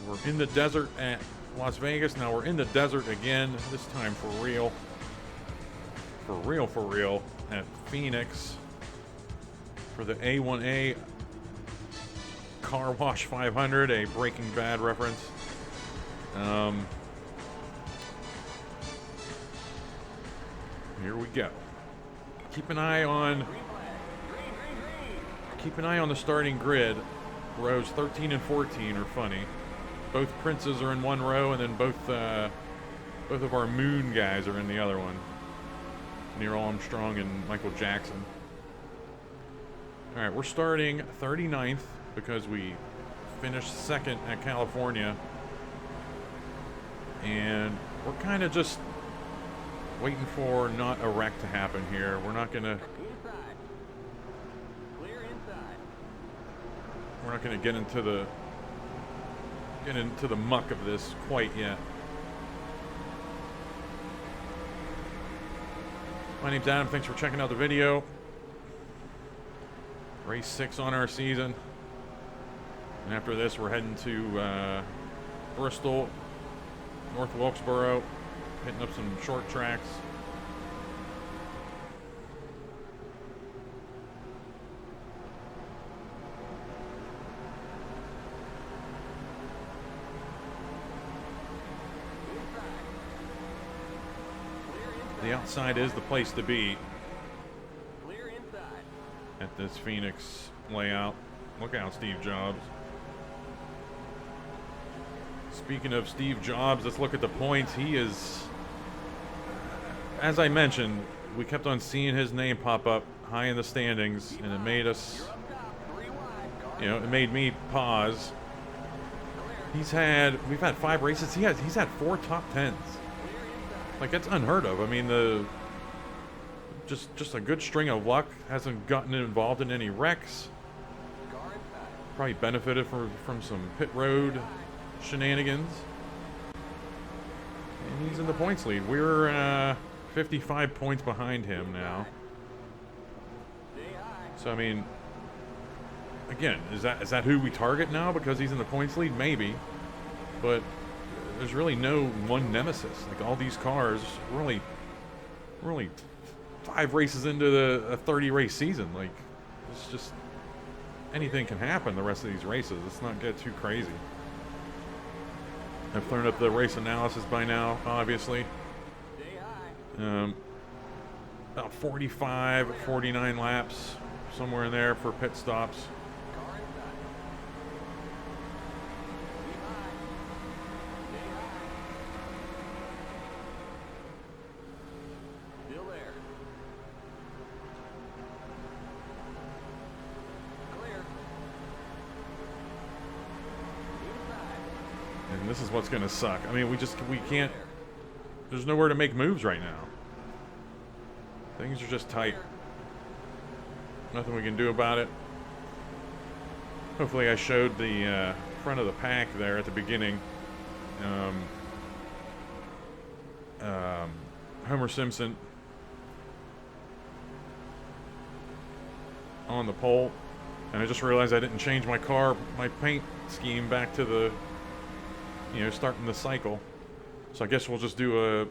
were in the desert at Las Vegas. Now we're in the desert again, this time for real. For real, at Phoenix for the A1A Car Wash 500, a Breaking Bad reference. Here we go. Keep an eye on the starting grid. Rows 13 and 14 are funny. Both Princes are in one row, and then both of our Moon guys are in the other one. Neil Armstrong and Michael Jackson. All right, we're starting 39th because we finished second at California, and we're kind of just waiting for not a wreck to happen here. We're not gonna get into the muck of this quite yet. My name's Adam. Thanks for checking out the video. Race 6 on our season. And after this, we're heading to Bristol, North Wilkesboro, hitting up some short tracks. The outside is the place to be at this Phoenix layout. Look out, Steve Jobs. Speaking of Steve Jobs, let's look at the points. He is, as I mentioned, we kept on seeing his name pop up high in the standings, and it made us, it made me pause. We've had 5 races. He's had 4 top 10s. Like, that's unheard of. I mean, just a good string of luck. Hasn't gotten involved in any wrecks. Probably benefited from some pit road shenanigans. And he's in the points lead. We're 55 points behind him now. So, I mean, again, is that who we target now because he's in the points lead? Maybe. But there's really no one nemesis. Like, all these cars, we're only 5 races into a 30 race season. Like, it's just anything can happen the rest of these races. Let's not get too crazy. I've learned up the race analysis by now, obviously. About 45, 49 laps, somewhere in there for pit stops. And this is what's going to suck. I mean, we can't, there's nowhere to make moves right now. Things are just tight. Nothing we can do about it. Hopefully I showed the front of the pack there at the beginning. Homer Simpson on the pole. And I just realized I didn't change my paint scheme back to the, starting the cycle. So I guess we'll just do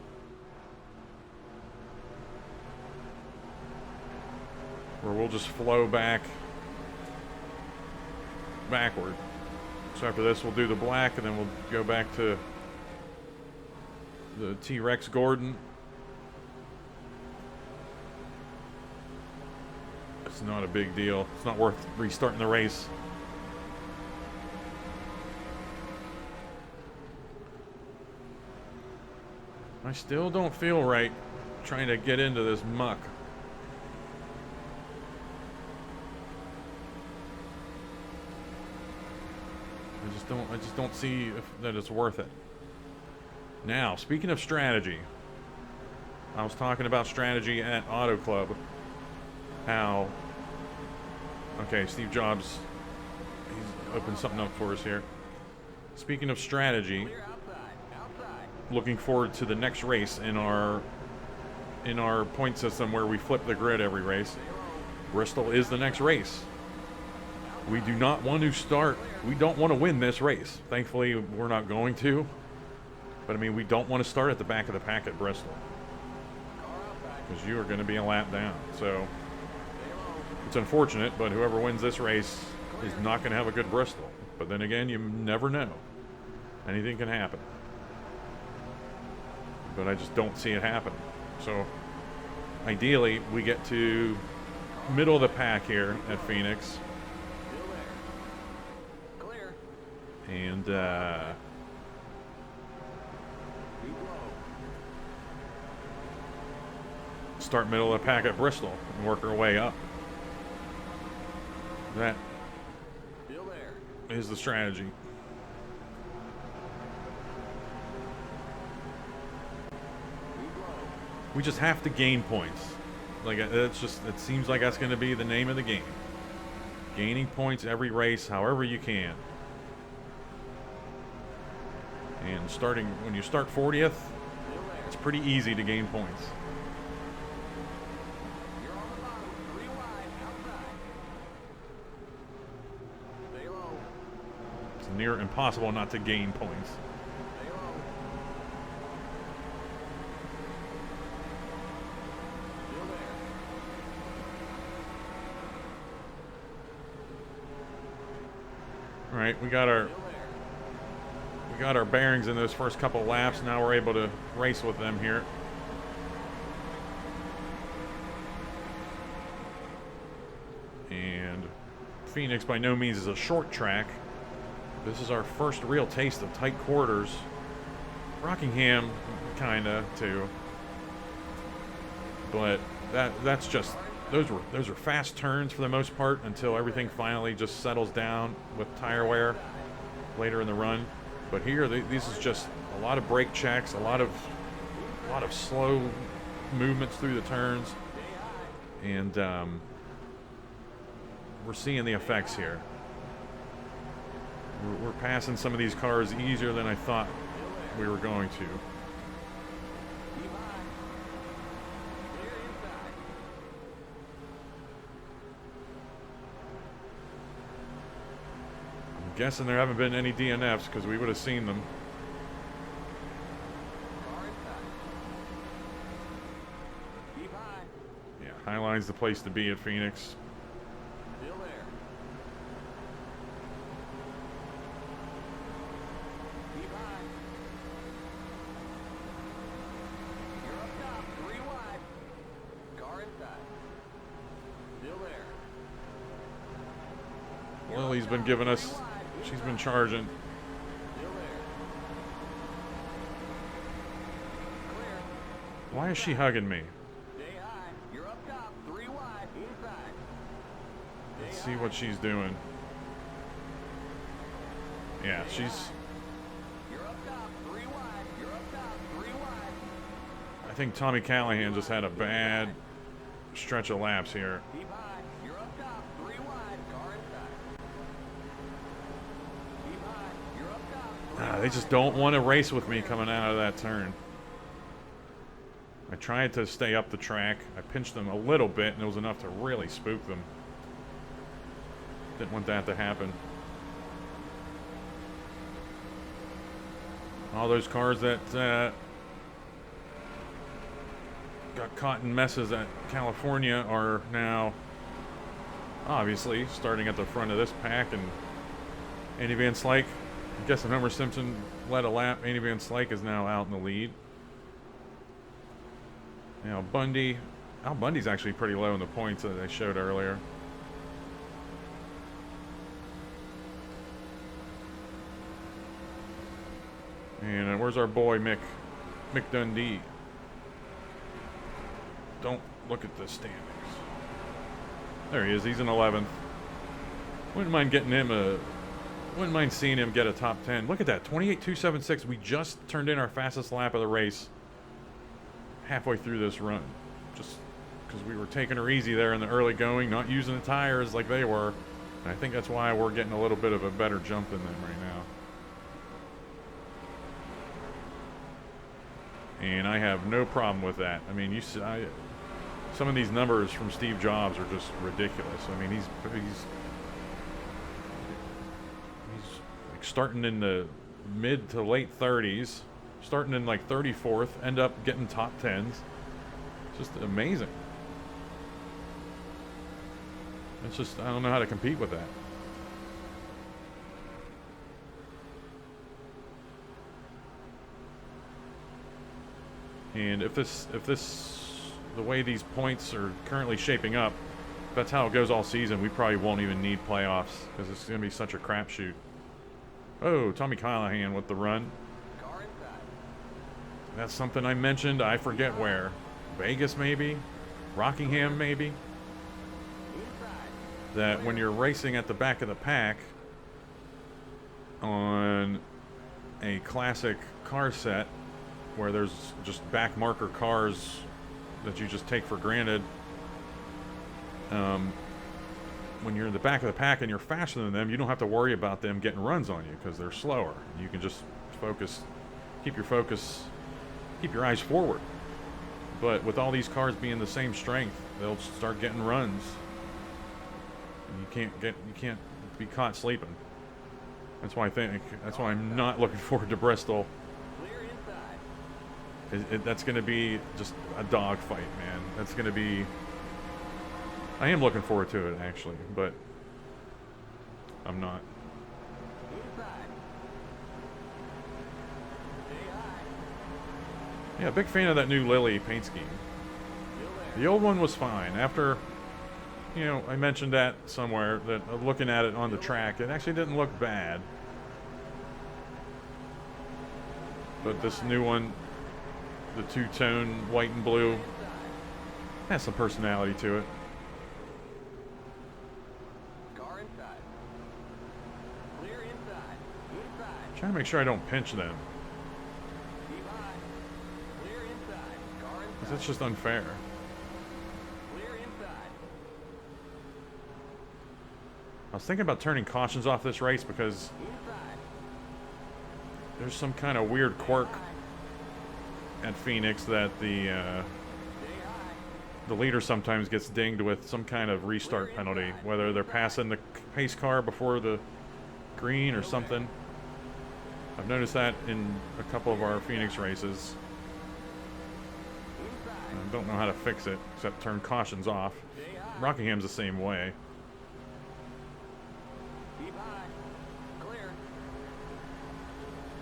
where we'll just flow backward. So after this, we'll do the black, and then we'll go back to the T-Rex Gordon. It's not a big deal. It's not worth restarting the race. I still don't feel right trying to get into this muck. I just don't see that it's worth it. Now, speaking of strategy, I was talking about strategy at Auto Club. How, okay, Steve Jobs, he's opened something up for us here. Speaking of strategy, looking forward to the next race in our point system where we flip the grid every race. Bristol is the next race. We do not want to start. We don't want to win this race. Thankfully, we're not going to. But I mean, we don't want to start at the back of the pack at Bristol, because you are going to be a lap down. So it's unfortunate, but whoever wins this race is not going to have a good Bristol. But then again, you never know. Anything can happen. But I just don't see it happening. So ideally, we get to middle of the pack here at Phoenix. And start middle of the pack at Bristol and work our way up. That is the strategy. We just have to gain points. Like, it's just, it seems like that's going to be the name of the game. Gaining points every race, however you can. And starting, when you start 40th, it's pretty easy to gain points. It's near impossible not to gain points. All right, we got our bearings in those first couple laps. Now we're able to race with them here. And Phoenix by no means is a short track. This is our first real taste of tight quarters. Rockingham, kinda too. But that's just, those are fast turns for the most part until everything finally just settles down with tire wear later in the run. But here, this is just a lot of brake checks, a lot of slow movements through the turns, and we're seeing the effects here. We're passing some of these cars easier than I thought we were going to. I'm guessing there haven't been any DNFs, because we would have seen them. Yeah, Highline's the place to be at Phoenix. Lily's been giving us, she's been charging. Why is she hugging me? Let's see what she's doing. Yeah, she's... I think Tommy Callahan just had a bad stretch of laps here. They just don't want to race with me coming out of that turn. I tried to stay up the track. I pinched them a little bit, and it was enough to really spook them. Didn't want that to happen. All those cars that got caught in messes at California are now obviously starting at the front of this pack, and Andy Van Slyke, I guess if Homer Simpson led a lap, Andy Van Slyke is now out in the lead. Now Al Bundy's actually pretty low in the points that they showed earlier. And where's our boy Mick Dundee? Don't look at the standings. There he is. He's in 11th. Wouldn't mind seeing him get a top 10. Look at that, 28.276. We just turned in our fastest lap of the race halfway through this run. Just because we were taking her easy there in the early going, not using the tires like they were. And I think that's why we're getting a little bit of a better jump than them right now. And I have no problem with that. I mean, some of these numbers from Steve Jobs are just ridiculous. I mean, starting in the mid to late 30s, starting in like 34th, end up getting top 10s. It's just amazing. It's just, I don't know how to compete with that. And if this, the way these points are currently shaping up, if that's how it goes all season, we probably won't even need playoffs because it's going to be such a crapshoot. Oh, Tommy Callahan with the run. That's something I mentioned. I forget where. Vegas, maybe? Rockingham, maybe? That when you're racing at the back of the pack on a classic car set where there's just back marker cars that you just take for granted, when you're in the back of the pack and you're faster than them, you don't have to worry about them getting runs on you because they're slower. You can just focus, keep your eyes forward. But with all these cars being the same strength, they'll start getting runs. And you can't be caught sleeping. That's why I'm not looking forward to Bristol. That's going to be just a dogfight, man. That's going to be... I am looking forward to it, actually, but I'm not. Yeah, big fan of that new Lily paint scheme. The old one was fine. After, you know, I mentioned that somewhere, that looking at it on the track, it actually didn't look bad. But this new one, the two-tone white and blue, has some personality to it. Trying to make sure I don't pinch them. Because that's just unfair. I was thinking about turning cautions off this race because there's some kind of weird quirk at Phoenix that the leader sometimes gets dinged with some kind of restart penalty, whether they're passing the pace car before the green or something. I've noticed that in a couple of our Phoenix races. I don't know how to fix it except turn cautions off. Rockingham's the same way.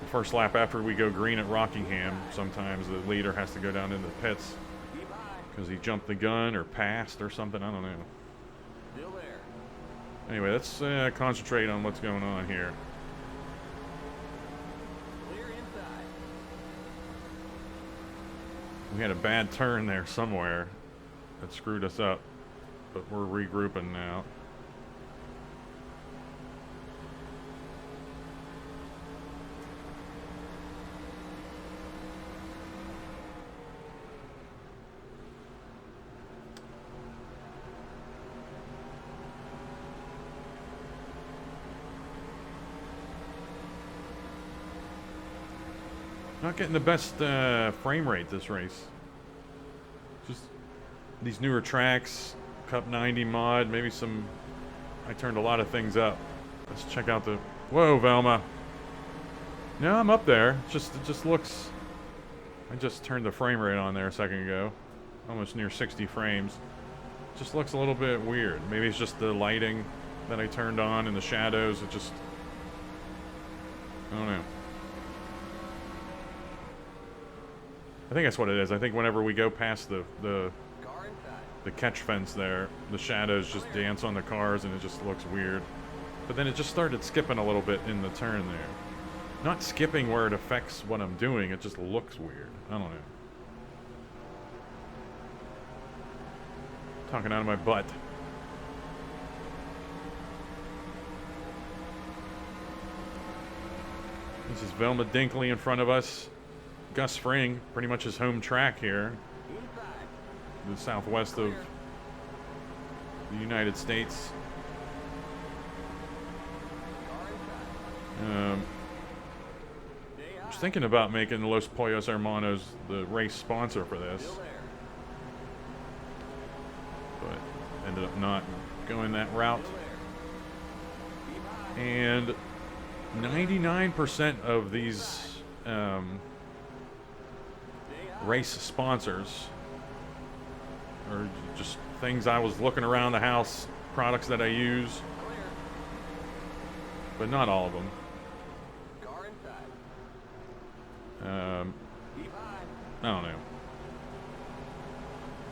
The first lap after we go green at Rockingham, sometimes the leader has to go down into the pits because he jumped the gun or passed or something. I don't know. Anyway, let's concentrate on what's going on here. We had a bad turn there somewhere that screwed us up, but we're regrouping now. Not getting the best frame rate this race. Just these newer tracks, Cup90 Mod, maybe some... I turned a lot of things up. Let's check out the... Whoa, Velma. No, I'm up there. It just looks... I just turned the frame rate on there a second ago. Almost near 60 frames. Just looks a little bit weird. Maybe it's just the lighting that I turned on and the shadows. It just... I don't know. I think that's what it is. I think whenever we go past the catch fence there, the shadows just dance on the cars and it just looks weird. But then it just started skipping a little bit in the turn there. Not skipping where it affects what I'm doing, it just looks weird. I don't know. Talking out of my butt. This is Velma Dinkley in front of us. Gus Fring, pretty much his home track here, the southwest of the United States. I was thinking about making Los Pollos Hermanos the race sponsor for this, but ended up not going that route. And 99% of these race sponsors are just things I was looking around the house, products that I use, but not all of them. I don't know.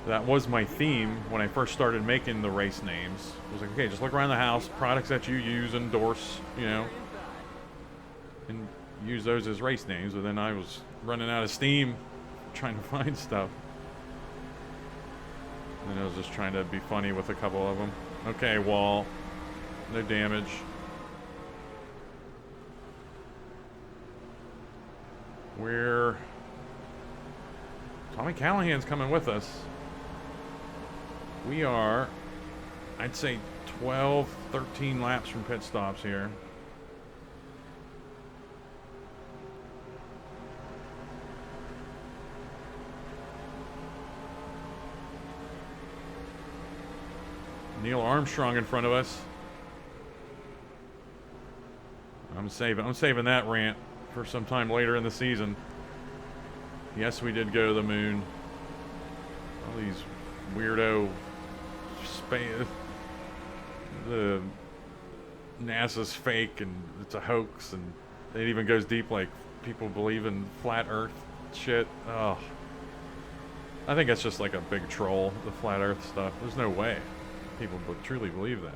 That was my theme when I first started making the race names. I was like, okay, just look around the house, products that you use, endorse, you know, and use those as race names. But then I was running out of steam trying to find stuff. And I was just trying to be funny with a couple of them. Okay, wall. No damage. Tommy Callahan's coming with us. We are, I'd say, 12, 13 laps from pit stops here. Neil Armstrong in front of us. I'm saving that rant for some time later in the season. Yes, we did go to the moon. All these weirdo the NASA's fake and it's a hoax, and it even goes deep, like people believe in flat Earth shit. Oh, I think it's just like a big troll, the flat Earth stuff. There's no way people truly believe that.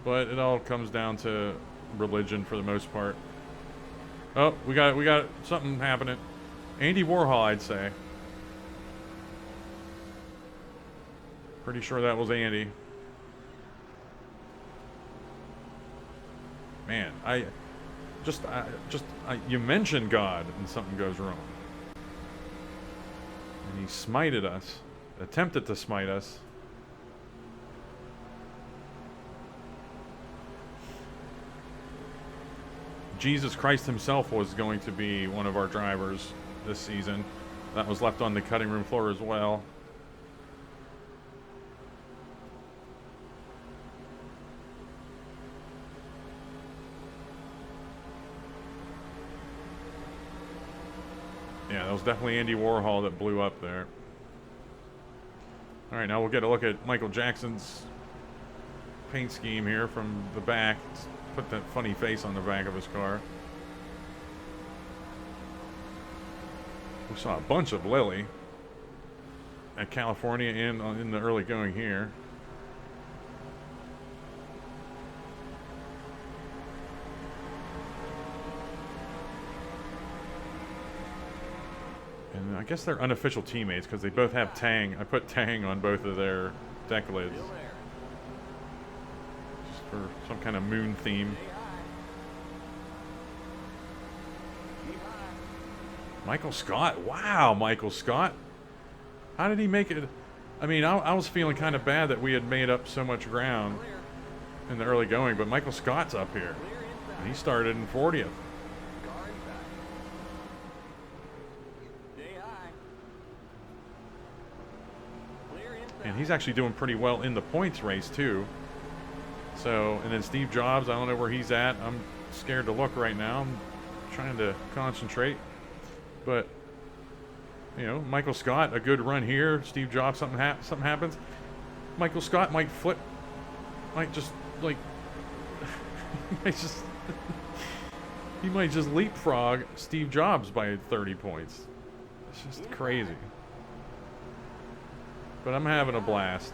But it all comes down to religion for the most part. Oh, we got something happening. Andy Warhol, I'd say. Pretty sure that was Andy. Man, you mention God and something goes wrong. And he smited us, attempted to smite us. Jesus Christ himself was going to be one of our drivers this season. That was left on the cutting room floor as well. Yeah, that was definitely Andy Warhol that blew up there. Alright, now we'll get a look at Michael Jackson's paint scheme here from the back. Put that funny face on the back of his car. We saw a bunch of Lily at California and in the early going here. And I guess they're unofficial teammates because they both have Tang. I put Tang on both of their deck lids. For some kind of moon theme. Michael Scott. Wow, Michael Scott. How did he make it? I mean, I was feeling kind of bad that we had made up so much ground in the early going, but Michael Scott's up here. And he started in 40th. And he's actually doing pretty well in the points race, too. So, and then Steve Jobs, I don't know where he's at. I'm scared to look right now. I'm trying to concentrate. But, you know, Michael Scott, a good run here. Steve Jobs, something happens. Michael Scott might flip, might just, like, he might just leapfrog Steve Jobs by 30 points. It's just crazy. But I'm having a blast.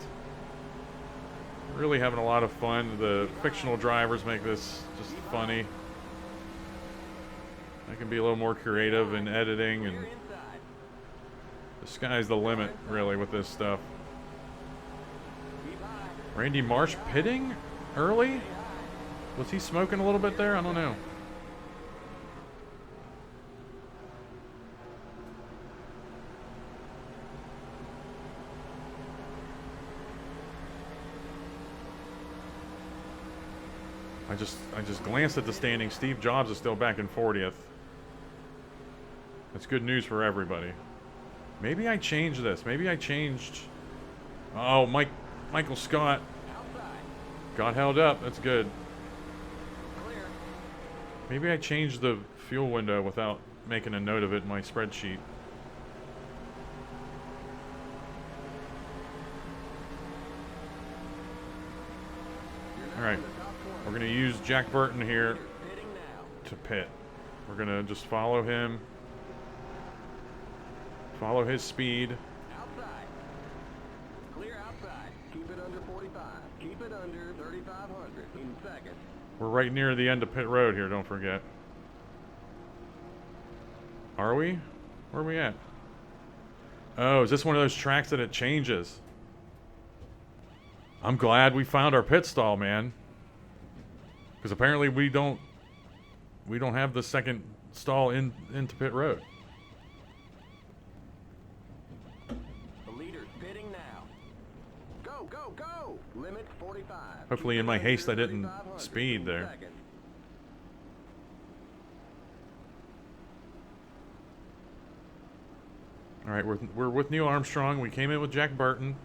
Really having a lot of fun. The fictional drivers make this just funny. I can be a little more creative in editing, and the sky's the limit, really, with this stuff. Randy Marsh pitting early? Was he smoking a little bit there? I don't know. I just glanced at the standings. Steve Jobs is still back in 40th. That's good news for everybody. Maybe I changed this. Maybe I changed... Oh, Michael Scott. Got held up. That's good. Maybe I changed the fuel window without making a note of it in my spreadsheet. Alright. We're going to use Jack Burton here to pit. We're going to just follow him. Follow his speed. Outside. Clear outside. Keep it under 45. Keep it under 3,500 in seconds. We're right near the end of pit road here, don't forget. Are we? Where are we at? Oh, is this one of those tracks that it changes? I'm glad we found our pit stall, man. Because apparently we don't have the second stall into pit road. The leader's pitting now. Go, go, go! Limit 45. Hopefully in my haste I didn't speed there. Alright, we're with Neil Armstrong. We came in with Jack Burton.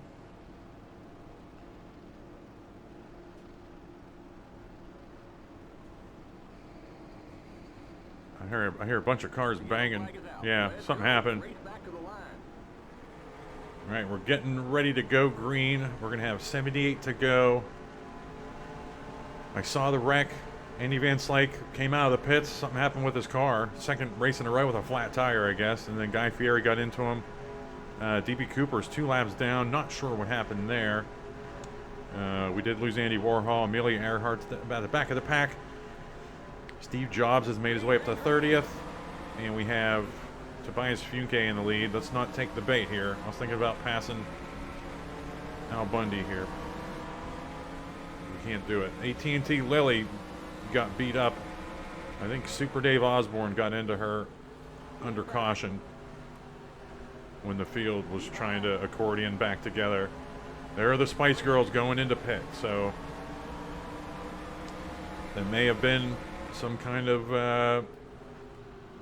I hear a bunch of cars banging. Yeah, something happened. Alright, we're getting ready to go green. We're going to have 78 to go. I saw the wreck. Andy Van Slyke came out of the pits. Something happened with his car. Second race in a row with a flat tire, I guess. And then Guy Fieri got into him. DB Cooper's 2 laps down. Not sure what happened there. We did lose Andy Warhol. Amelia Earhart's about the back of the pack. Steve Jobs has made his way up to 30th. And we have Tobias Funke in the lead. Let's not take the bait here. I was thinking about passing Al Bundy here. We can't do it. AT&T Lily got beat up. I think Super Dave Osborne got into her under caution when the field was trying to accordion back together. There are the Spice Girls going into pit, so there may have been some kind of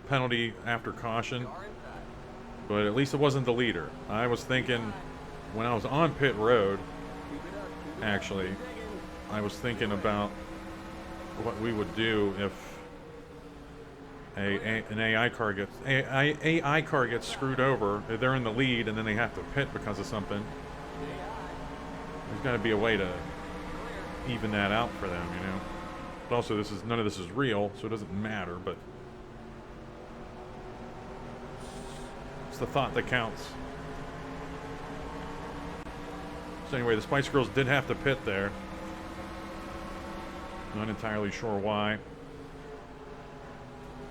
penalty after caution, but at least it wasn't the leader. I was thinking when I was on pit road, actually, I was thinking about what we would do if an AI car gets screwed over. They're in the lead and then they have to pit because of something. There's got to be a way to even that out for them, you know. But also, none of this is real, so it doesn't matter. But it's the thought that counts. So anyway, the Spice Girls did have to pit there. Not entirely sure why.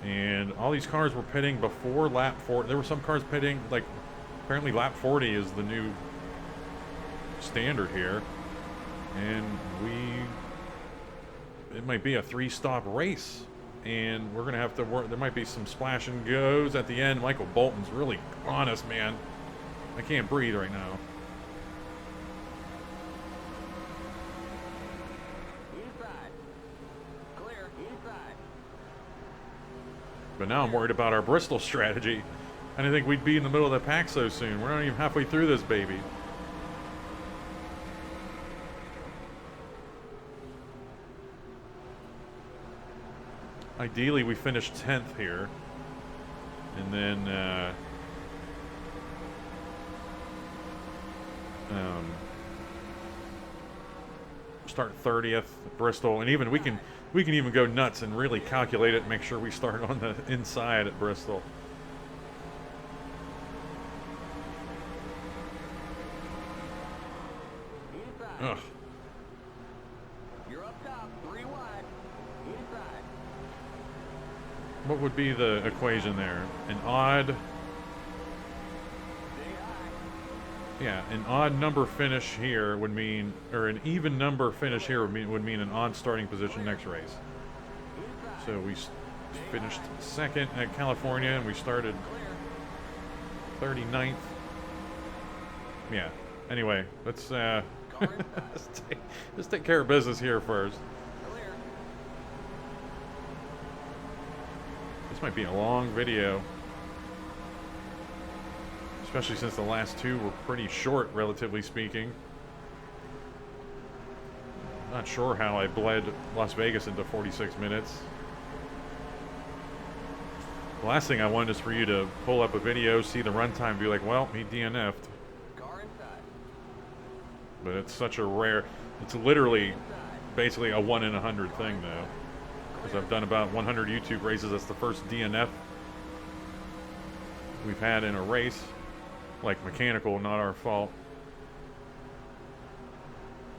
And all these cars were pitting before lap 40. There were some cars pitting, like, apparently lap 40 is the new standard here. And it might be a 3-stop race. And we're going to have to work. There might be some splash and goes at the end. Michael Bolton's really on us, man. I can't breathe right now. But now I'm worried about our Bristol strategy. I didn't think we'd be in the middle of the pack so soon. We're not even halfway through this baby. Ideally, we finished 10th here. And then start 30th, Bristol. And even we can even go nuts and really calculate it and make sure we start on the inside at Bristol. Ugh. You're up top, 3 wide. Inside. What would be the equation there? An odd... Yeah, an odd number finish here would mean, or an even number finish here would mean an odd starting position next race. So we finished second at California and we started 39th. Yeah. Anyway, let's let's take care of business here first. This might be a long video. Especially since the last two were pretty short, relatively speaking. Not sure how I bled Las Vegas into 46 minutes. The last thing I want is for you to pull up a video, see the runtime, and be like, well, he DNF'd. But it's such a rare... It's literally basically a 1 in 100 thing, though. Because I've done about 100 YouTube races. That's the first DNF we've had in a race. Like, mechanical, not our fault.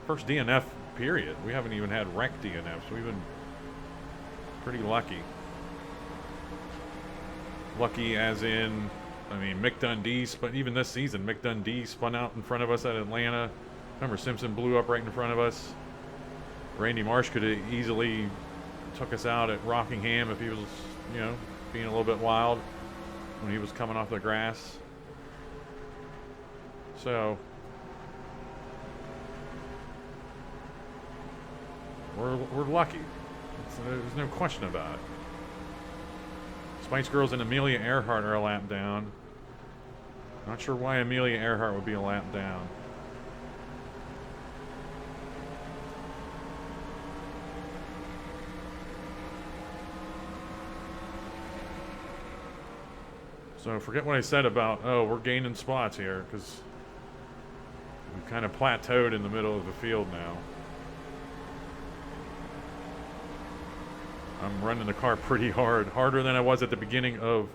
First DNF, period. We haven't even had wreck DNFs. We've been pretty lucky. Lucky as in, I mean, Mick Dundee, but even this season, Mick Dundee spun out in front of us at Atlanta. Homer Simpson blew up right in front of us. Randy Marsh could have easily took us out at Rockingham if he was, you know, being a little bit wild when he was coming off the grass. So, we're lucky. There's no question about it. Spice Girls and Amelia Earhart are a lap down. Not sure why Amelia Earhart would be a lap down. So forget what I said about, oh, we're gaining spots here, because we've kind of plateaued in the middle of the field now. I'm running the car pretty hard. Harder than I was at the beginning of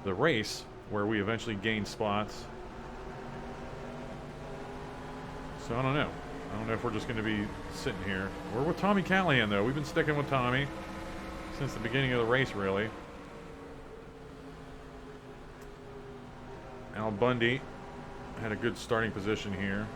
the race, where we eventually gained spots. So I don't know. I don't know if we're just going to be sitting here. We're with Tommy Callahan, though. We've been sticking with Tommy since the beginning of the race, really. Al Bundy had a good starting position here.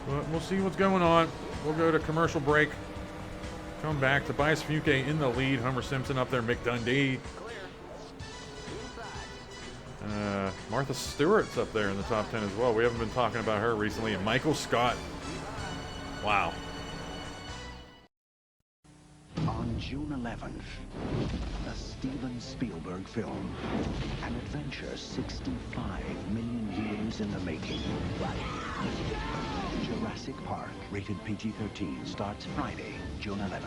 But we'll see what's going on. We'll go to commercial break. Come back. Tobias Fuke in the lead. Homer Simpson up there. Mick Dundee. Martha Stewart's up there in the top 10 as well. We haven't been talking about her recently. And Michael Scott. Wow. On June 11th, a Steven Spielberg film. An adventure 65 million years in the making. Jurassic Park, rated PG-13, starts Friday, June 11th.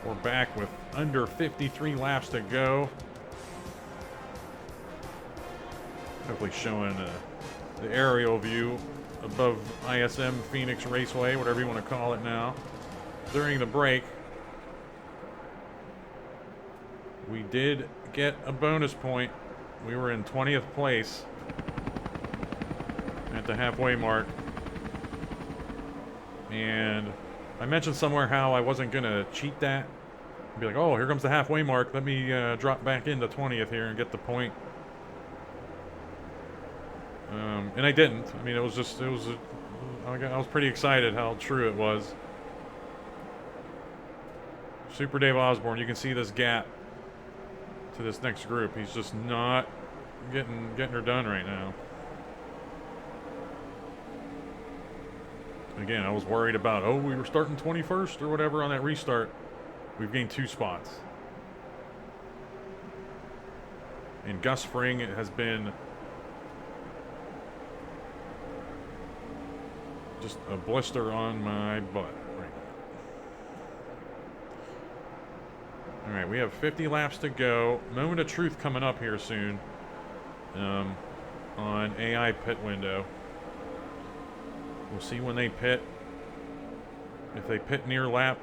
We're back with under 53 laps to go. Hopefully showing the aerial view above ISM Phoenix Raceway, whatever you want to call it now. During the break, we did get a bonus point. We were in 20th place at the halfway mark. And I mentioned somewhere how I wasn't going to cheat that. Be like, oh, here comes the halfway mark. Let me drop back into 20th here and get the point. And I didn't. I mean, I was pretty excited how true it was. Super Dave Osborne, you can see this gap to this next group. He's just not getting her done right now. Again, I was worried about, oh, we were starting 21st or whatever on that restart. We've gained 2 spots. And Gus Fring has been just a blister on my butt right now. Alright, we have 50 laps to go. Moment of truth coming up here soon. On AI pit window. We'll see when they pit. If they pit near lap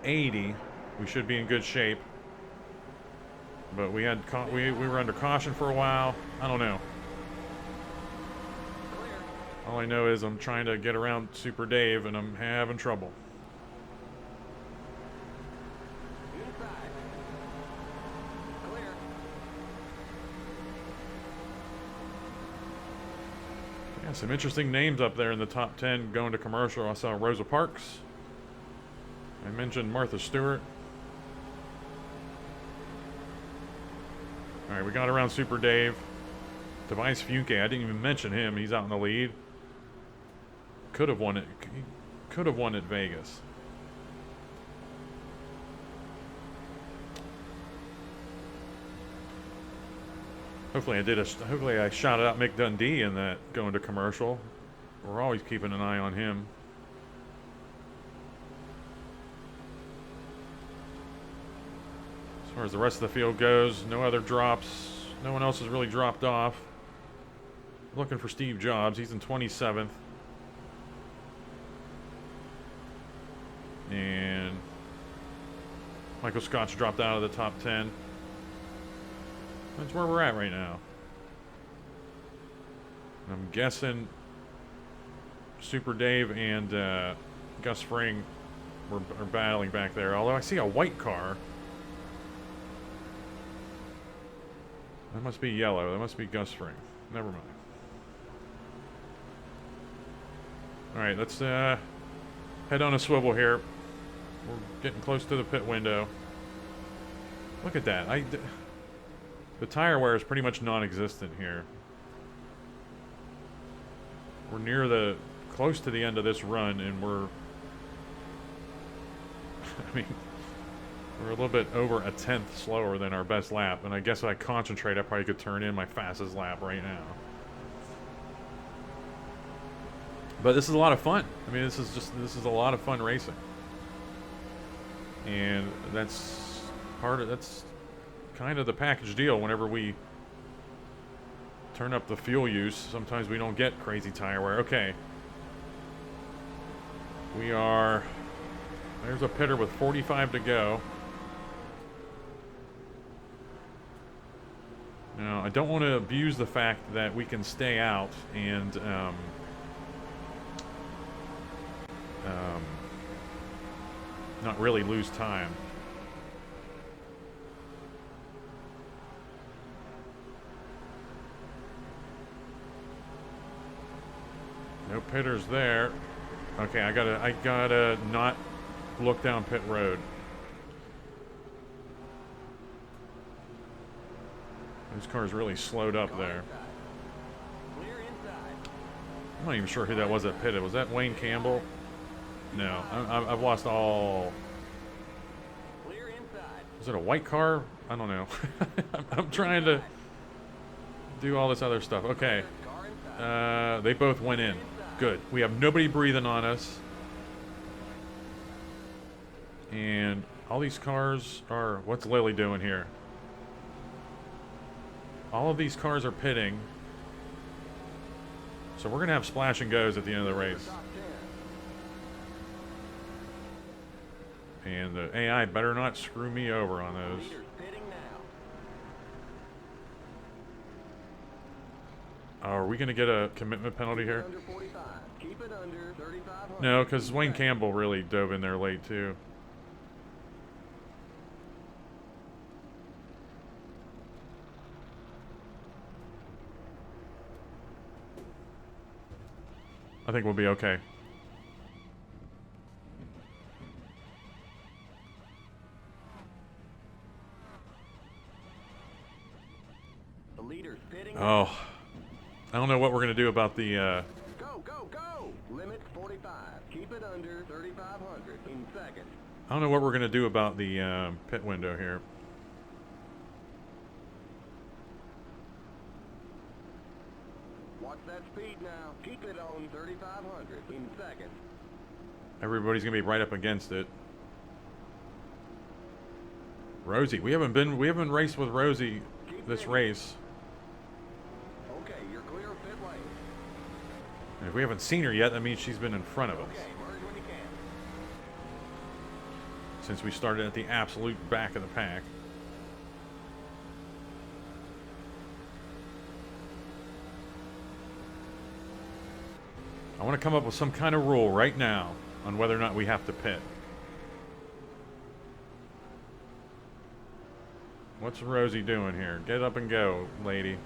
80, we should be in good shape. But we were under caution for a while. I don't know. All I know is I'm trying to get around Super Dave and I'm having trouble. Yeah, some interesting names up there in the top 10 going to commercial. I saw Rosa Parks. I mentioned Martha Stewart. All right, we got around Super Dave. Tobias Fuke, I didn't even mention him. He's out in the lead. could have won it. He could have won at Vegas. Hopefully I shouted out Mick Dundee in that going to commercial. We're always keeping an eye on him. As far as the rest of the field goes, no other drops. No one else has really dropped off. Looking for Steve Jobs. He's in 27th. And Michael Scott's dropped out of the top 10. That's where we're at right now. I'm guessing Super Dave and Gus Fring are battling back there. Although I see a white car. That must be yellow. That must be Gus Fring. Never mind. Alright, let's head on a swivel here. We're getting close to the pit window. Look at that. The tire wear is pretty much non-existent here. We're near close to the end of this run, and we're I mean, we're a little bit over a tenth slower than our best lap, and I guess if I concentrate, I probably could turn in my fastest lap right now. But this is a lot of fun. I mean, this is a lot of fun racing. And that's kind of the package deal whenever we turn up the fuel use. Sometimes we don't get crazy tire wear. Okay. There's a pitter with 45 to go. Now, I don't want to abuse the fact that we can stay out and not really lose time. No pitters there. Okay, I gotta not look down pit road. This car's really slowed up there. I'm not even sure who that was that pitted. Was that Wayne Campbell? No, I've lost all. Is it a white car? I don't know. I'm trying to do all this other stuff. Okay. They both went in. Good. We have nobody breathing on us. And all these cars are... What's Lily doing here? All of these cars are pitting. So we're going to have splash and goes at the end of the race. And the AI better not screw me over on those. Are we going to get a commitment penalty here? No, because Wayne Campbell really dove in there late, too. I think we'll be okay. The leader's pitting. Oh. I don't know what we're going to do about the... Go! Limit 45. Keep it under 3,500 in second. I don't know what we're going to do about the pit window here. Watch that speed now. Keep it on 3,500 in second. Everybody's going to be right up against it. Rosie. We haven't raced with Rosie this race. Okay, you're clear of pit lane. And if we haven't seen her yet, that means she's been in front of us. Okay, merge when you can. Since we started at the absolute back of the pack. I want to come up with some kind of rule right now on whether or not we have to pit. What's Rosie doing here? Get up and go, lady.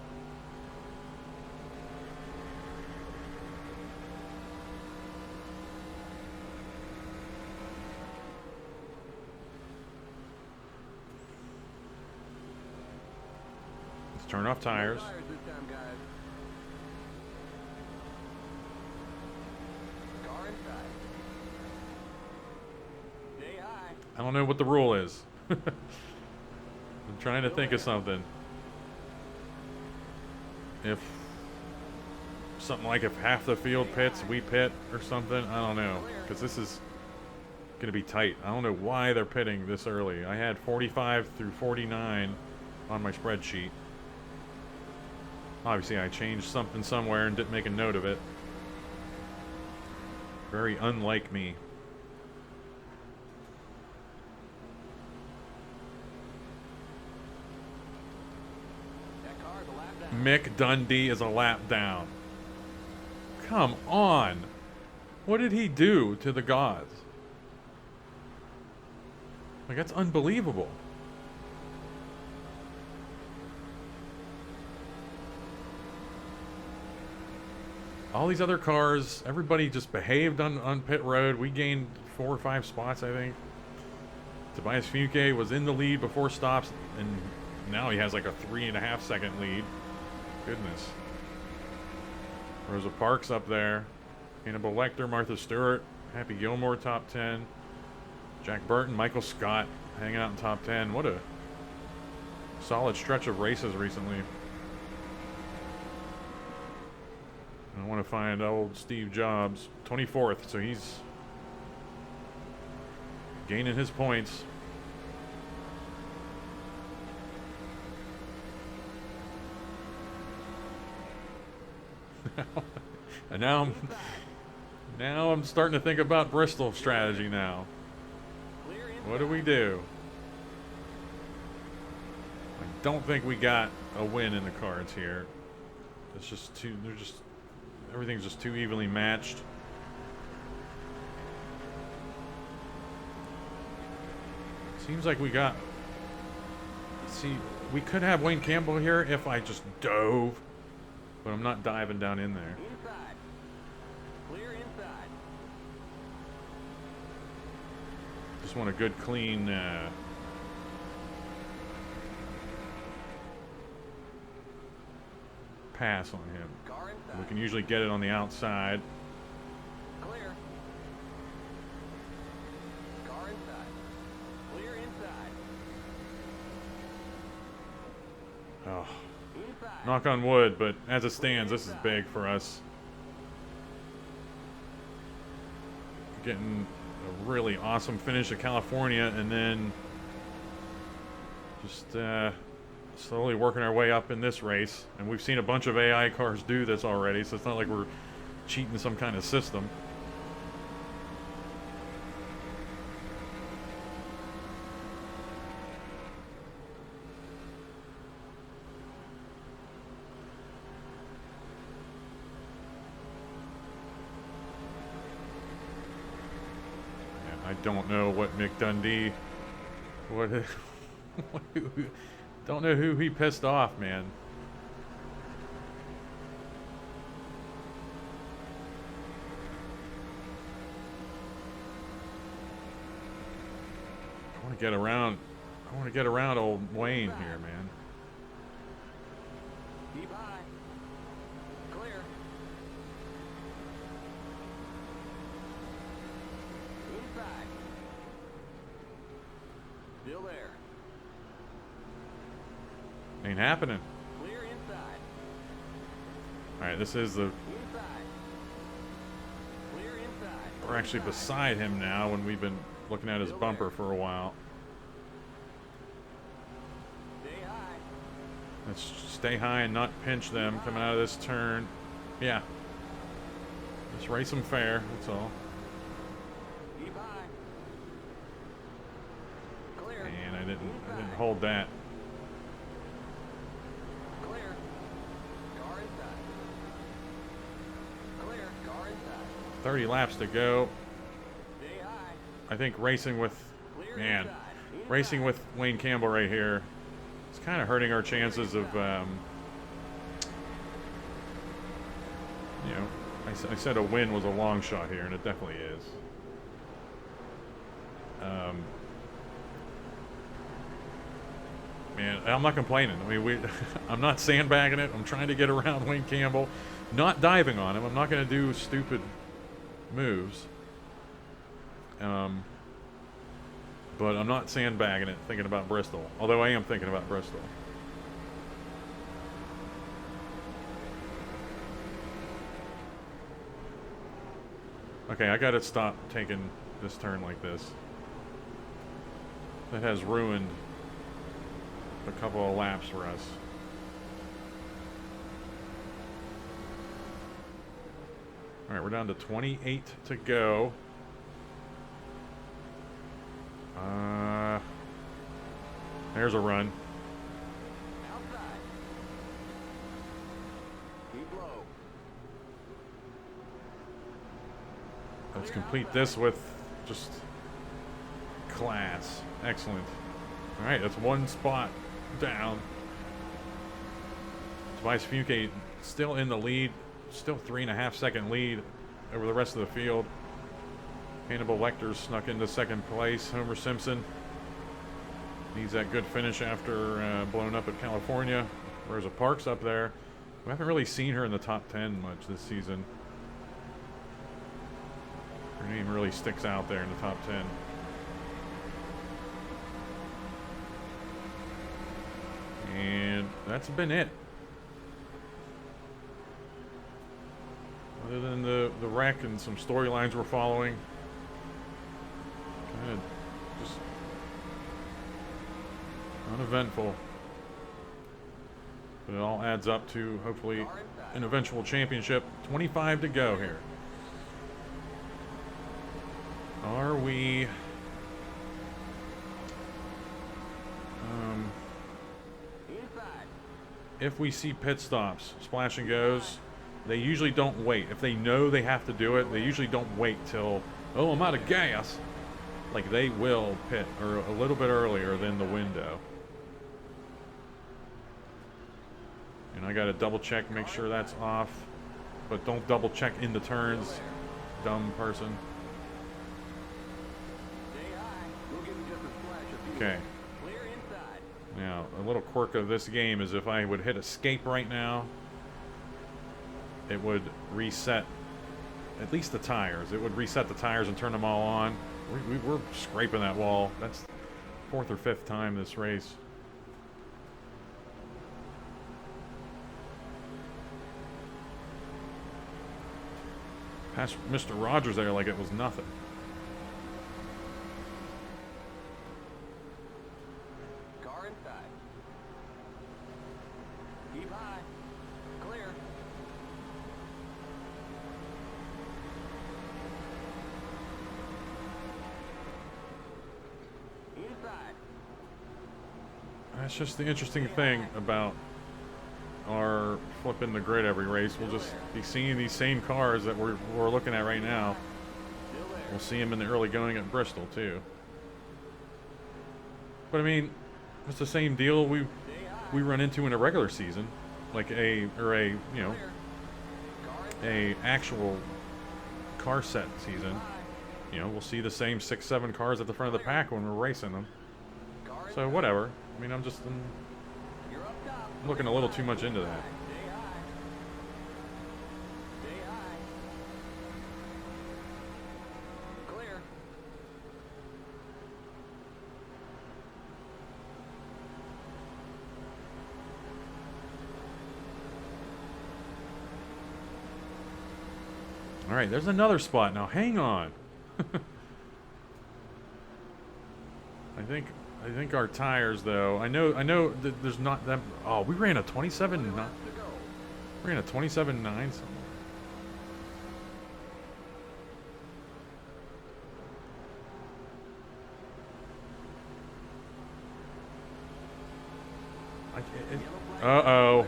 Let's turn off tires. I don't know what the rule is. I'm trying to think of something. If something like if half the field pits, we pit or something. I don't know, because this is going to be tight. I don't know why they're pitting this early. I had 45 through 49 on my spreadsheet. Obviously, I changed something somewhere and didn't make a note of it. Very unlike me. Mick Dundee is a lap down. Come on. What did he do to the gods? Like, that's unbelievable. All these other cars, everybody just behaved on pit road. We gained 4 or 5 spots, I think. Tobias Fuke was in the lead before stops, and now he has like a 3.5 second lead. Goodness. Rosa Parks up there. Hannibal Lecter, Martha Stewart, Happy Gilmore top 10. Jack Burton, Michael Scott hanging out in top 10. What a solid stretch of races recently. I want to find old Steve Jobs, 24th, so he's gaining his points. And now I'm starting to think about Bristol strategy now. What do we do? I don't think we got a win in the cards here. It's just too, everything's just too evenly matched. Seems like we got, see, we could have Wayne Campbell here if I just dove, but I'm not diving down in there. Inside. Clear inside. Just want a good, clean, pass on him. Car inside. We can usually get it on the outside. Clear. Car inside. Clear inside. Oh, Inside. knock on wood, but as it stands, this is big for us. Getting a really awesome finish at California, and then just slowly working our way up in this race. And we've seen a bunch of AI cars do this already, so it's not like we're cheating some kind of system. I don't know what Mick Dundee, don't know who he pissed off, man. I want to get around old Wayne here, man. Keep high. Clear. Inside. Still there. Ain't happening. Clear inside. Alright, this is the... Inside. Clear inside. We're actually beside him now when we've been looking at his bumper for a while. Stay high. Let's stay high and not pinch them coming out of this turn. Yeah. Just race them fair, that's all. Keep high. Clear. And I didn't hold that. Clear. Car inside. Clear. Car inside. 30 laps to go. Stay high. I think racing with, Clear man, inside. Inside. racing with Wayne Campbell right here, it's kind of hurting our chances of, you know, I said a win was a long shot here, and it definitely is. Man, I'm not complaining. I mean, I'm not sandbagging it. I'm trying to get around Wayne Campbell, not diving on him. I'm not going to do stupid moves. But I'm not sandbagging it, thinking about Bristol. Although I am thinking about Bristol. Okay, I gotta stop taking this turn like this. That has ruined a couple of laps for us. Alright, we're down to 28 to go. There's a run. Outside. Keep low. Let's complete this with just class. Excellent. Alright, that's one spot down. Tobias Fuke still in the lead. Still 3.5 second lead over the rest of the field. Hannibal Lecter snuck into second place. Homer Simpson needs that good finish after blowing up at California. Rosa Parks up there. We haven't really seen her in the top 10 much this season. Her name really sticks out there in the top 10. And that's been it. Other than the wreck and some storylines we're following. Kind of just uneventful. But it all adds up to, hopefully, an eventual championship. 25 to go here. Are we... if we see pit stops, splash and goes, they usually don't wait. If they know they have to do it, they usually don't wait till, oh, I'm out of gas. Like, they will pit or a little bit earlier than the window. And I gotta double check, make sure that's off. But don't double check in the turns, dumb person. Okay. Now, a little quirk of this game is if I would hit escape right now, it would reset at least the tires. It would reset the tires and turn them all on. We're scraping that wall. That's 4th or 5th time this race. Passed Mr. Rogers there like it was nothing. Car inside. Keep high. Clear. Inside. That's just the interesting thing about our flipping the grid every race. We'll just be seeing these same cars that we're looking at right now. We'll see them in the early going at Bristol too. But I mean, it's the same deal we run into in a regular season, like a actual car set season. You know, we'll see the same 6-7 cars at the front of the pack when we're racing them. So whatever. I mean, I'm just looking a little too much into that. Clear. All right, there's another spot now. Hang on. I think our tires, though. I know that there's not that. Oh, we ran a 27.9. We ran a 27.9 somewhere. Uh-oh.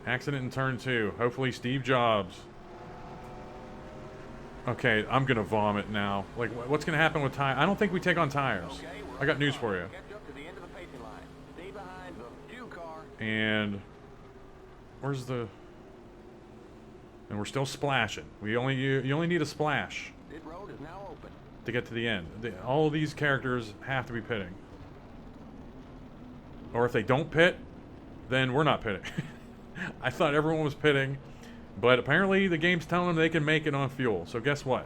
Accident in turn 2. Hopefully Steve Jobs. Okay, I'm gonna vomit now. Like, what's gonna happen with tires? I don't think we take on tires. I got news for you. And where's the? And we're still splashing. You only need a splash to get to the end. All of these characters have to be pitting. Or if they don't pit, then we're not pitting. I thought everyone was pitting, but apparently the game's telling them they can make it on fuel. So guess what?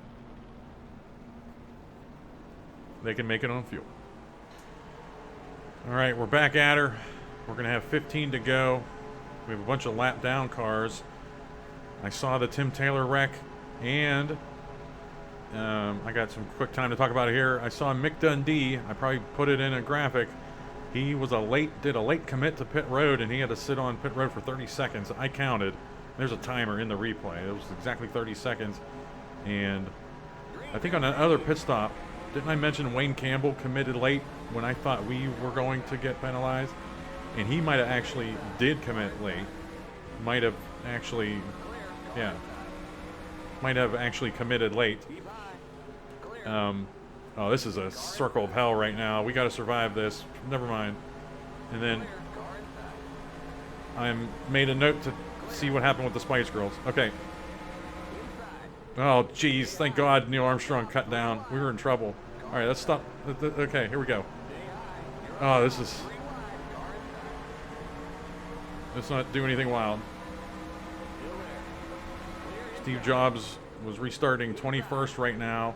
they can make it on fuel. All right, we're back at her. We're going to have 15 to go. We have a bunch of lap down cars. I saw the Tim Taylor wreck, and I got some quick time to talk about it here. I saw Mick Dundee. I probably put it in a graphic. He was did a late commit to pit road, and he had to sit on pit road for 30 seconds. I counted. There's a timer in the replay. It was exactly 30 seconds. And I think on another pit stop, didn't I mention Wayne Campbell committed late when I thought we were going to get penalized? And he might have actually did commit late. Might have actually committed late. Oh, this is a circle of hell right now. We got to survive this. Never mind. And then I made a note to see what happened with the Spice Girls. Okay. Oh, jeez. Thank God Neil Armstrong cut down. We were in trouble. All right, let's stop. Okay, here we go. Oh, let's not do anything wild. Steve Jobs was restarting 21st right now.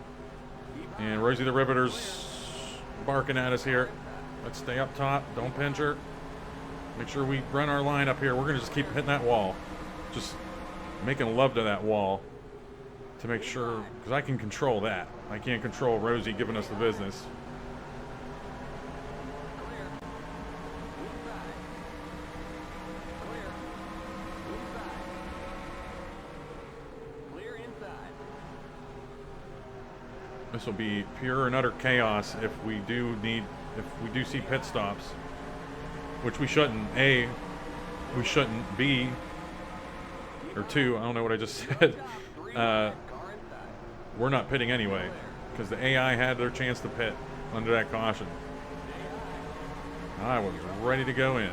And Rosie the Riveter's barking at us here. Let's stay up top. Don't pinch her. Make sure we run our line up here. We're going to just keep hitting that wall. Just making love to that wall to make sure, because I can control that. I can't control Rosie giving us the business. This will be pure and utter chaos if we do see pit stops, which we shouldn't. A, we shouldn't. B, or two, I don't know what I just said. We're not pitting anyway, because the AI had their chance to pit under that caution. I was ready to go in.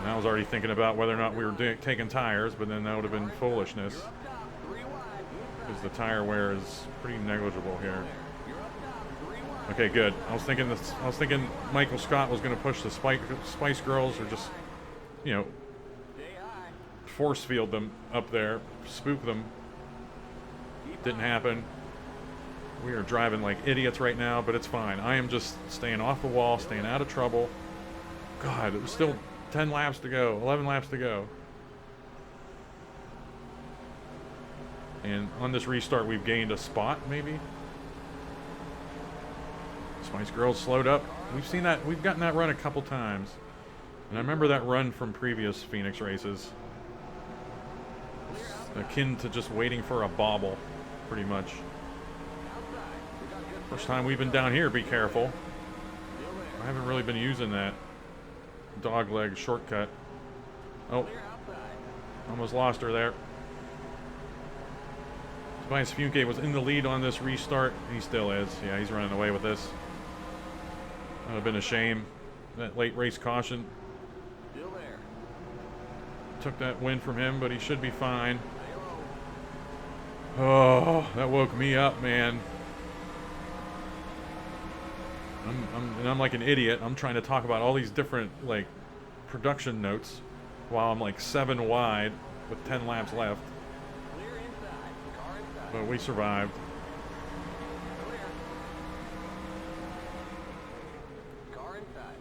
And I was already thinking about whether or not we were taking tires, but then that would have been foolishness. Because the tire wear is pretty negligible here. Okay, good. I was thinking Michael Scott was going to push the Spice Girls, or just, you know, force field them up there, spook them. Didn't happen. We are driving like idiots right now, but it's fine. I am just staying off the wall, staying out of trouble. God, it was still 10 laps to go, 11 laps to go. And on this restart, we've gained a spot, maybe. Spice Girls slowed up. We've seen that. We've gotten that run a couple times. And I remember that run from previous Phoenix races. It's akin to just waiting for a bobble, pretty much. First time we've been down here, be careful. I haven't really been using that dogleg shortcut. Oh, almost lost her there. Tobias Funke was in the lead on this restart. He still is. Yeah, he's running away with this. That would have been a shame. That late race caution took that win from him, but he should be fine. Oh, that woke me up, man. I'm like an idiot. I'm trying to talk about all these different, like, production notes while I'm like 7 wide with 10 laps left. But we survived. Car inside.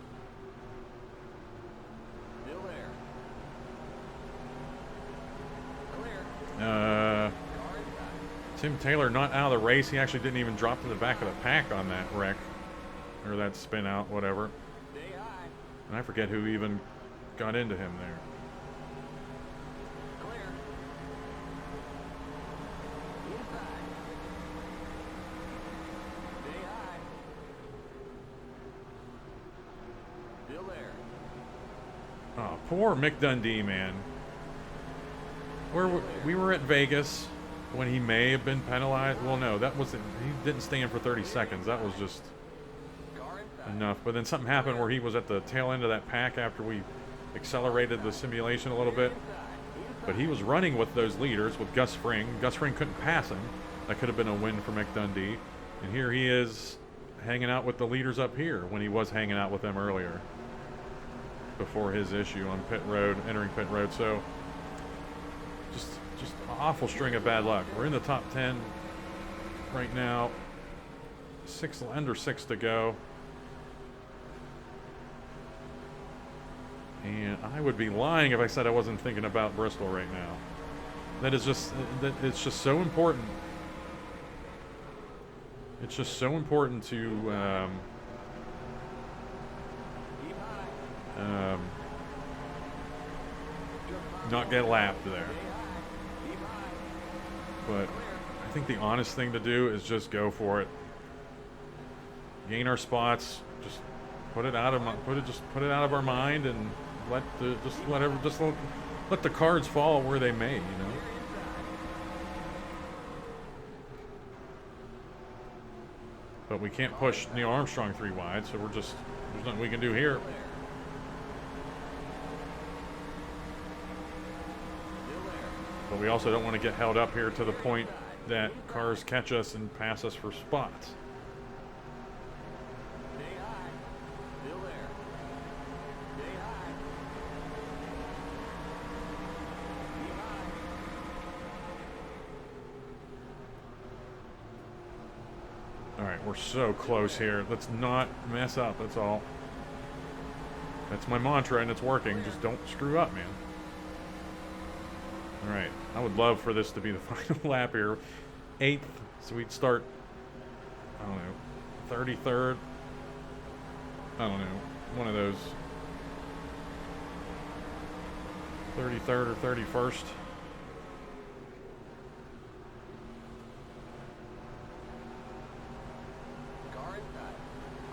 Still there. Clear. Tim Taylor not out of the race. He actually didn't even drop to the back of the pack on that wreck. Or that spin out, whatever. And I forget who even got into him there. Clear. Inside. Stay high. Still there. Oh, poor Mick Dundee, man. We were at Vegas when he may have been penalized. Well, no, that wasn't. He didn't stand for 30 seconds. That was just enough. But then something happened where he was at the tail end of that pack after we accelerated the simulation a little bit. But he was running with those leaders with Gus Fring. Gus Fring couldn't pass him. That could have been a win for Mick Dundee. And here he is hanging out with the leaders up here when he was hanging out with them earlier before his issue on pit road, entering pit road. So just an awful string of bad luck. We're in the top 10. right now. Under 6 to go. And I would be lying if I said I wasn't thinking about Bristol right now. It's just so important. It's just so important to not get lapped there. But I think the honest thing to do is just go for it. Gain our spots. Just put it out of our mind and let the cards fall where they may. You know. But we can't push Neil Armstrong 3 wide, so there's nothing we can do here. But we also don't want to get held up here to the point that cars catch us and pass us for spots. Alright, we're so close here. Let's not mess up, that's all. That's my mantra and it's working. Just don't screw up, man. Alright, I would love for this to be the final lap here. 8th, so we'd start, I don't know, 33rd. I don't know, one of those. 33rd or 31st.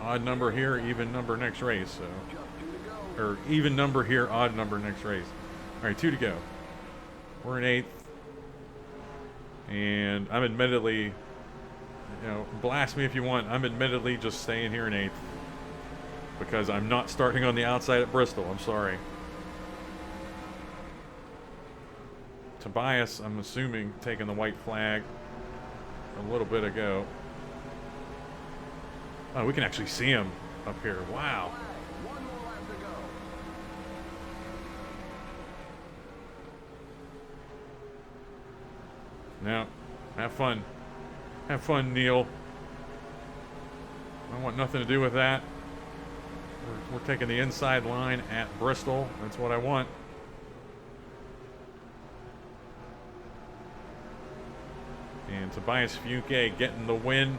Odd number here, even number next race. So, or even number here, odd number next race. All right, 2 to go. We're in 8th, and I'm admittedly, you know, blast me if you want. I'm admittedly just staying here in 8th because I'm not starting on the outside at Bristol. I'm sorry. Tobias, I'm assuming, taking the white flag a little bit ago. Oh, we can actually see him up here. Wow. Now, have fun. Have fun, Neil. I want nothing to do with that. We're taking the inside line at Bristol. That's what I want. And Tobias Fuke getting the win.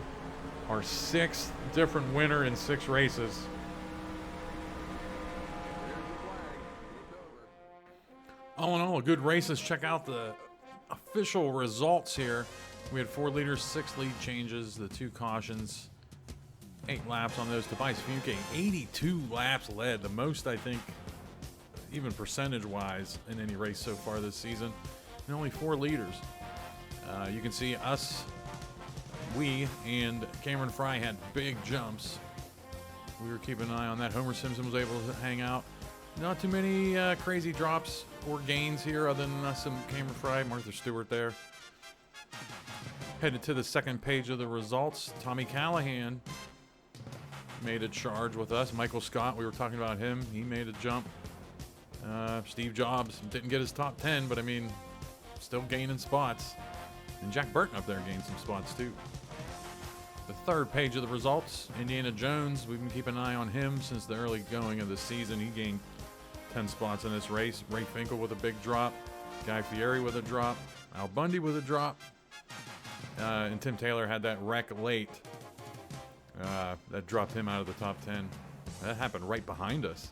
Our 6th different winner in 6 races. All in all, a good race. Let's check out the official results here. We had 4 leaders, 6 lead changes, the 2 cautions, 8 laps on those. Tobias Fuke, 82 laps led, the most, I think, even percentage-wise, in any race so far this season, and only 4 leaders. You can see us, we and Cameron Fry had big jumps. We were keeping an eye on that. Homer Simpson was able to hang out. Not too many crazy drops or gains here other than us and Cameron Fry. Martha Stewart there. Headed to the second page of the results. Tommy Callahan made a charge with us. Michael Scott, we were talking about him. He made a jump. Steve Jobs didn't get his top 10, but I mean, still gaining spots. And Jack Burton up there gained some spots too. The third page of the results, Indiana Jones, we've been keeping an eye on him since the early going of the season. He gained 10 spots in this race. Ray Finkel with a big drop. Guy Fieri with a drop. Al Bundy with a drop. And Tim Taylor had that wreck late. That dropped him out of the top 10. That happened right behind us.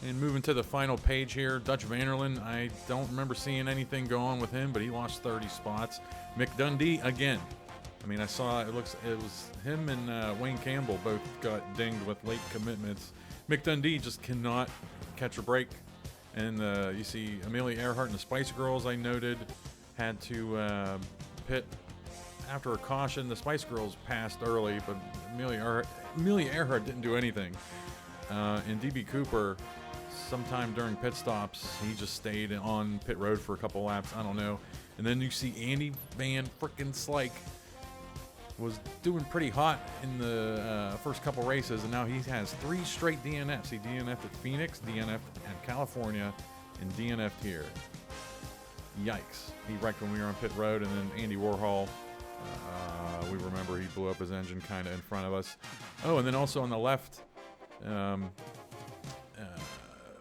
And moving to the final page here, Dutch Vanderlyn, I don't remember seeing anything go on with him, but he lost 30 spots. Mick Dundee, again. I mean, I saw, it was him and Wayne Campbell both got dinged with late commitments. Mick Dundee just cannot catch a break. And you see Amelia Earhart and the Spice Girls, I noted, had to pit after a caution. The Spice Girls passed early, but Amelia Earhart didn't do anything. And DB Cooper, sometime during pit stops, he just stayed on pit road for a couple laps. I don't know. And then you see Andy Van Frickin' Slyke was doing pretty hot in the first couple races, and now he has 3 straight DNFs. He DNF'd at Phoenix, DNF'd at California, and DNF'd here. Yikes. He wrecked when we were on pit road, and then Andy Warhol We remember he blew up his engine kind of in front of us. Oh, and then also on the left,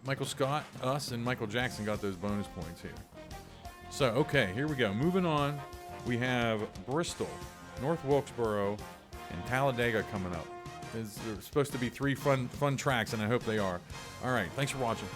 Michael Scott, us, and Michael Jackson got those bonus points here. So, okay, here we go. Moving on, we have Bristol, North Wilkesboro, and Talladega coming up. There's supposed to be 3 fun tracks, and I hope they are. All right, thanks for watching.